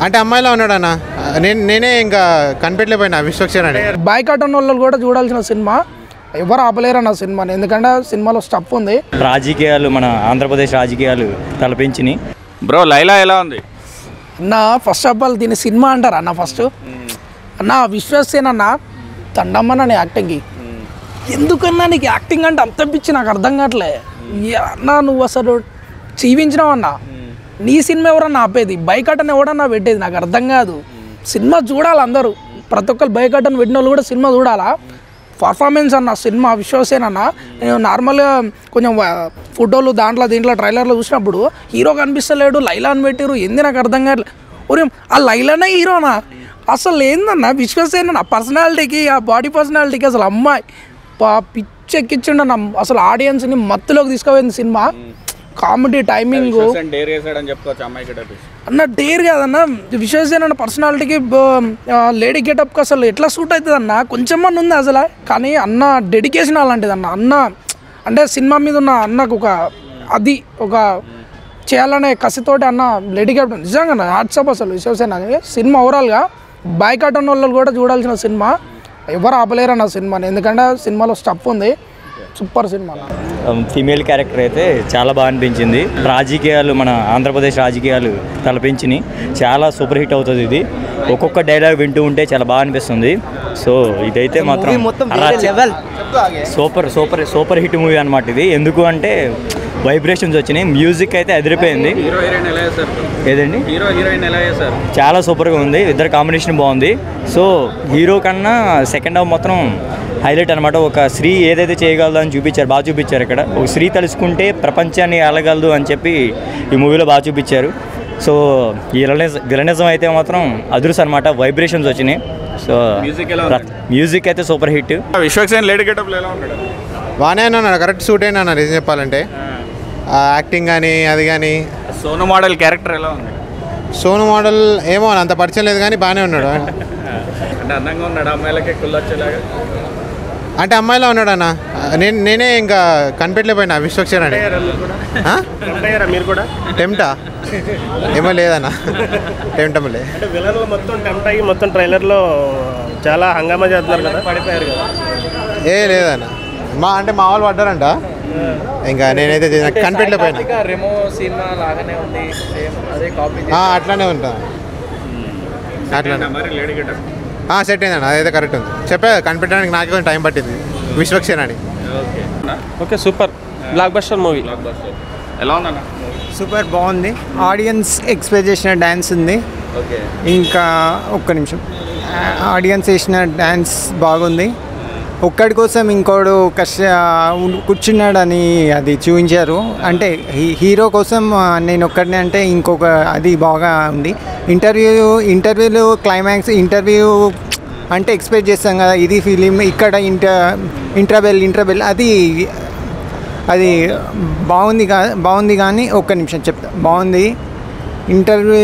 అంటే అమ్మాయిలో ఉన్నాడన్న నేనే ఇంకా కనిపెట్టలేకపోయినా విశ్వక్షేణ్ అని. బాయ్కాట్ ఉన్న వాళ్ళు కూడా చూడాల్సిన సినిమా, ఎవరు ఆపలేరన్న సినిమాని, ఎందుకంటే సినిమాలో స్టఫ్ ఉంది. రాజకీయాలు, మన ఆంధ్రప్రదేశ్ రాజకీయాలు తలపించినాయి. బ్రో లైలా ఎలా ఉంది అన్న? ఫస్ట్ ఆఫ్ ఆల్ దీని సినిమా అంటారా అన్న? ఫస్ట్ అన్న విశ్వసేన్ అన్న తండమ్మన్న నీ యాక్టింగ్కి. ఎందుకన్నా నీకు యాక్టింగ్ అంటే అంత పిచ్చి నాకు అర్థం కావట్లే అన్న. నువ్వు అసలు జీవించినావు అన్న. నీ సినిమా ఎవరన్నా ఆపేది? బైకాట్ అని ఎవడన్నా పెట్టేది? నాకు అర్థం కాదు. సినిమా చూడాలి అందరూ, ప్రతి ఒక్కరు బైకాట్ అని పెట్టిన వాళ్ళు కూడా సినిమా చూడాలా. పర్ఫార్మెన్స్ అన్న సినిమా విశ్వసేన్ అన్న. నేను నార్మల్గా కొంచెం ఫోటోలు దీంట్లో ట్రైలర్లో చూసినప్పుడు హీరో కనిపిస్తలేడు, లైలా అని పెట్టారు. ఏంది నాకు అర్థం కావట్లేదు. ఒరే ఆ లైలానే హీరోనా? అసలు ఏందన్న విశ్వసేన్ అన్న పర్సనాలిటీకి, ఆ బాడీ పర్సనాలిటీకి అసలు అమ్మాయి పిచ్చెక్కించిండు అసలు ఆడియన్స్ని మత్తులోకి తీసుకుపోయింది సినిమా. కామెడీ టైమింగ్ అన్న డేర్ కాదన్న. విశ్వసేన్ అన్న పర్సనాలిటీకి లేడీ గెటప్కి అసలు ఎట్లా సూట్ అవుతుంది అన్న? కొంచెం ఉంది అసలు, కానీ అన్న డెడికేషన్ అలాంటిది అన్న. అన్న అంటే సినిమా మీద ఉన్న అన్నకు ఒక చేయాలనే కసితోటి అన్న లేడీ గెటప్ నిజంగా వాట్సాప్ అసలు విశ్వసేన్ అని. సినిమా ఓవరాల్గా బాయ్కాట్ ఉన్న వాళ్ళు కూడా చూడాల్సిన సినిమా, ఎవరు ఆపలేరన్న సినిమాని, ఎందుకంటే సినిమాలో స్టఫ్ ఉంది. Super cinema. ఫీమేల్ క్యారెక్టర్ అయితే చాలా బాగా అనిపించింది. రాజకీయాలు, మన ఆంధ్రప్రదేశ్ రాజకీయాలు తలపించినాయి. చాలా సూపర్ హిట్ అవుతుంది ఇది. ఒక్కొక్క డైలాగ్ వింటూ ఉంటే చాలా బాగా అనిపిస్తుంది. సో ఇదైతే మాత్రం super super super hit movie అనమాట ఇది. ఎందుకు అంటే వైబ్రేషన్స్ వచ్చినాయి, మ్యూజిక్ అయితే అదిరిపోయింది. ఏదండి చాలా సూపర్గా ఉంది, ఇద్దరు కాంబినేషన్ బాగుంది. సో హీరో కన్నా సెకండ్ హాఫ్ మొత్తం హైలైట్ అనమాట. ఒక స్త్రీ ఏదైతే చేయగలదో అని చూపించారు, బాగా చూపించారు. ఇక్కడ ఒక స్త్రీ తలుచుకుంటే ప్రపంచాన్ని ఆలగలదు అని చెప్పి ఈ మూవీలో బాగా చూపించారు. సో ఈ విలనిజం అయితే మాత్రం అదుర్స్ అనమాట, వైబ్రేషన్స్ వచ్చినాయి. సో మ్యూజిక్ అయితే super hit. Vishwasen lady getup ఎలా ఉన్నాడు? బాగానే అన్నాడు, కరెక్ట్ సూట్ అయినా అన్నారు నిజం చెప్పాలంటే. యాక్టింగ్ కానీ అది కానీ. సోను మోడల్ క్యారెక్టర్ ఎలా ఉంది? సోను మోడల్ ఏమో అంత పరిచయం లేదు కానీ బాగానే ఉన్నాడు. అంటే అందంగా ఉన్నాడు, అమ్మాయిలకి కుళ్ళొచ్చేలాగా. అంటే అమ్మాయిలో ఉన్నాడన్న నేనే ఇంకా కనిపెట్టలేకపోయినా విశ్వక్షేణ్ అని. మీరు కూడా టెంప్టా ఏమో లేదన్న, టెంప్టమలే. మొత్తం ట్రైలర్లో చాలా హంగామా చేస్తున్నారు కదా, పడిపోయారు కదా. లేదన్న, మా వాళ్ళు పడ్డారంట. ఇంకా నేనైతే కనిపెట్టలేకపోయినా. అట్లానే ఉంటా, అట్లానే సెట్ అయిందన్న, అదైతే కరెక్ట్ ఉంది. చెప్పే కనిపెట్టడానికి నాకే కొంచెం టైం పట్టింది విశ్వక్షేణ్ అని. Okay super block buster movie. ఎలా ఉందన్న? సూపర్ బాగుంది. ఆడియన్స్ ఎక్స్పెక్ట్ చేసిన డ్యాన్స్ ఉంది. ఇంకా ఒక్క నిమిషం, ఆడియన్స్ వేసిన డ్యాన్స్ బాగుంది. ఒక్కడి కోసం ఇంకోడు కూర్చున్నాడని అది చూపించారు. అంటే హీరో కోసం నేను ఒక్కడిని అంటే ఇంకొక అది బాగా ఉంది. ఇంటర్వ్యూలో క్లైమాక్స్ ఇంటర్వ్యూ అంటే ఎక్స్పెక్ట్ చేస్తాం కదా, ఇది ఫిలిం. ఇక్కడ ఇంటర్వెల్ అది బాగుంది కానీ ఒక్క నిమిషం చెప్తా. బాగుంది, ఇంటర్వ్యూ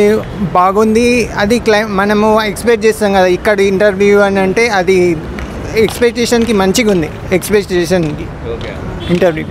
బాగుంది. అది మనము ఎక్స్పెక్ట్ చేస్తాం కదా, ఇక్కడ ఇంటర్వ్యూ అని అంటే అది ఎక్స్పెక్టేషన్కి మంచిగా ఉంది. ఎక్స్పెక్టేషన్కి ఇంటర్వ్యూ